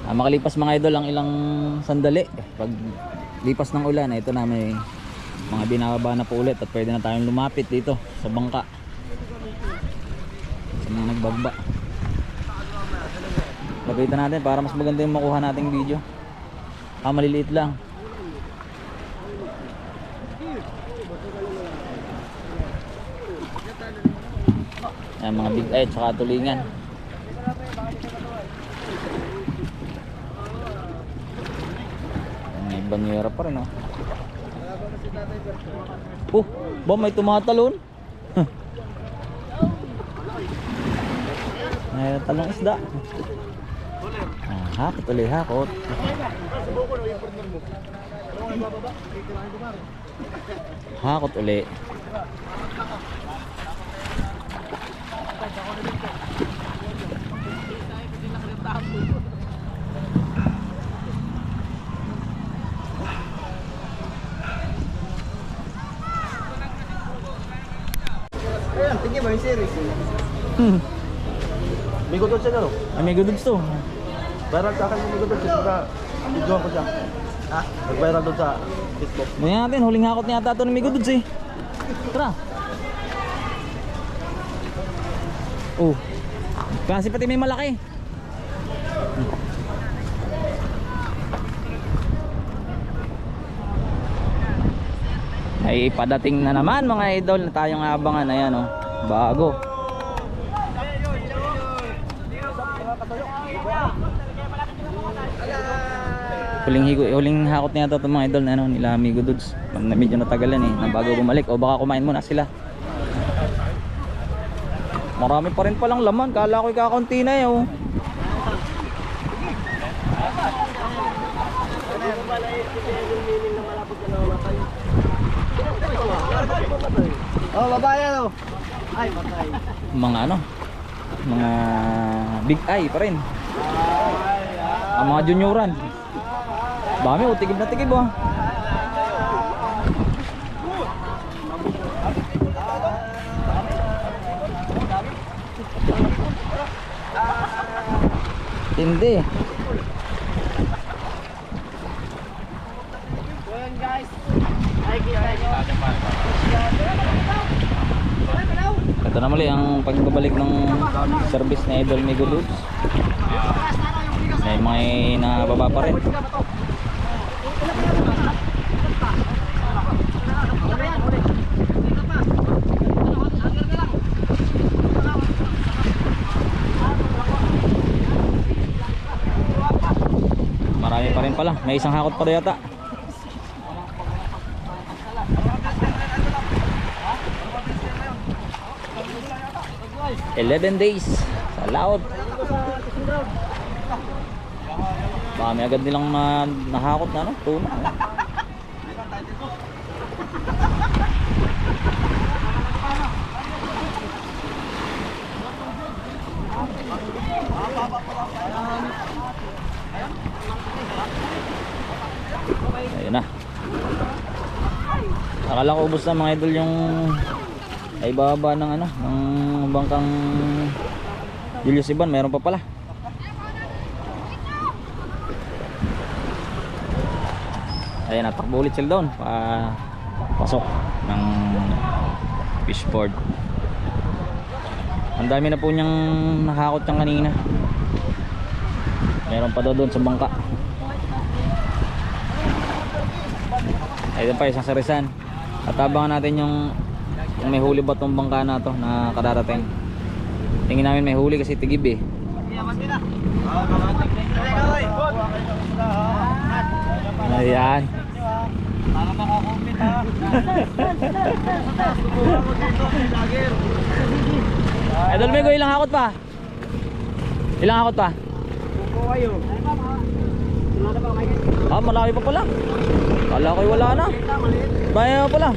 Makalipas mga idol ang ilang sandali, pag lipas ng ulan, ito na may mga binababa na po ulit at pwede na tayong lumapit dito sa bangka sa mga nagbagba. Lapitan natin para mas maganda yung makuha nating video. Maliliit lang. Ayan, mga big eye at saka tulingan. May banyera pa rin, oh. Ba may tumatalon? May talong isda. Hakot ulit, hakot. Hakot ulit. Ayan, tingin mo yung series. May gudod siya no? May good to. Viral sa akin yung may gudod siya. Video ko siya. Ha? Nag-viral doon sa Facebook. Ganyan natin, huling hakot niya ata ito ng Migodods eh. Tara. Kasi pati may malaki. Ay padating na naman mga idol na tayong abangan. Ayan, oh, bago. Huling hakot niya ito mga idol na nila Migodods. Medyo natagalan eh, na bago bumalik. O baka kumain muna sila. Marami pa rin palang laman. Kala ko ikakunti na eh, oh. Oh, babayan oh. Ay, patay. Mga mga big eye pa rin. Ang mga junioran. Dami, oh, tigib na tigib, oh. Hindi. Ayan guys. Ay, Ito na muli ang pagbabalik ng service na Idol Migodods. May mga nababa pa rin. Marami pa rin pala. May isang hakot pa rin yata. 11 days sa laot. Baka may agad nilang nahakot na tuna. Ayun na. Akala ko ubos na mga idol yung ay bababa ng ng bangkang Julius Iban. Meron pa pala. Ayan, natakbo ulit sila doon pasok ng fishboard. Ang dami na po niyang nakakot niyang kanina. Meron pa doon sa bangka. Ayun pa isang sarisan. At abangan natin yung may huli ba tong bangka na to na kadarating. Tingin namin may huli kasi tigib eh. Ayan. Idol Mego, ilang hakot pa? Ilang hakot pa? Malawi pa pala. Kala ko'y wala na. Bayan pa pala.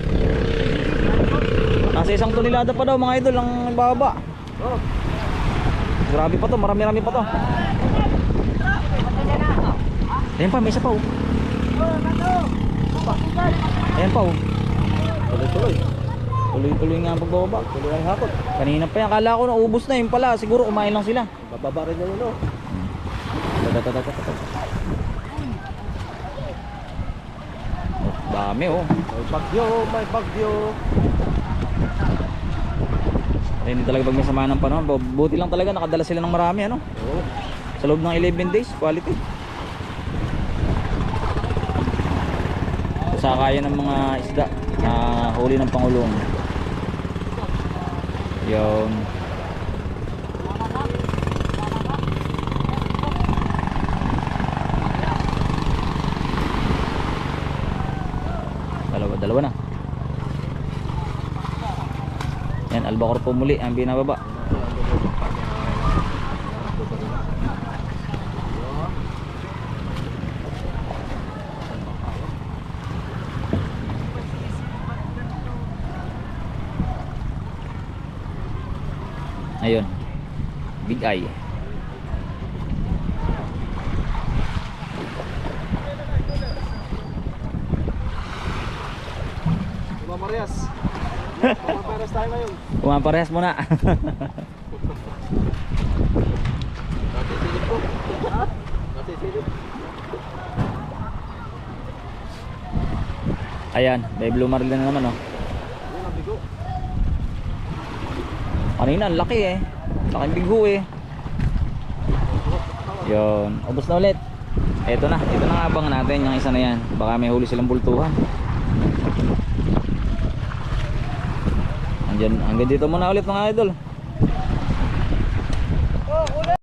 Nasa isang tonelada pa daw mga idol ang bababa. Grabe pa to, marami-rami pa to. Ayan pa, may isa pa oh. Ayan pa oh. Tuloy-tuloy. Tuloy-tuloy nga ang pagbababa. Tuloy ang hakot. Kanina pa yan, kala ko naubos na yun pala. Siguro kumain lang sila. Bababa rin na yun, oh. Dami oh. May bagyo, may bagyo. Ay, hindi talaga pag may sama ng panahon. Buti lang talaga nakadala sila ng marami ano. Oo. Sa loob ng 11 days, quality. Sa kaya ng mga isda na huli ng Pangulong. Yun. Dalawa na. Yan, albacore po muli ang binababa. Ayun. Big eye. Mamariyas. Mamariyas tayo ngayon. Pumaparehas muna. Natisilip ko. Ha? Natisilip. Ayan, may blue marlin na naman oh. Yan ang bigo. Kanina, ang laki eh. Laking bigho eh. Yun, ubos na ulit. Ito na nga abangan natin yung isa na yan. Baka may huli silang bultuhan. Hanggang dito muna ulit mga idol.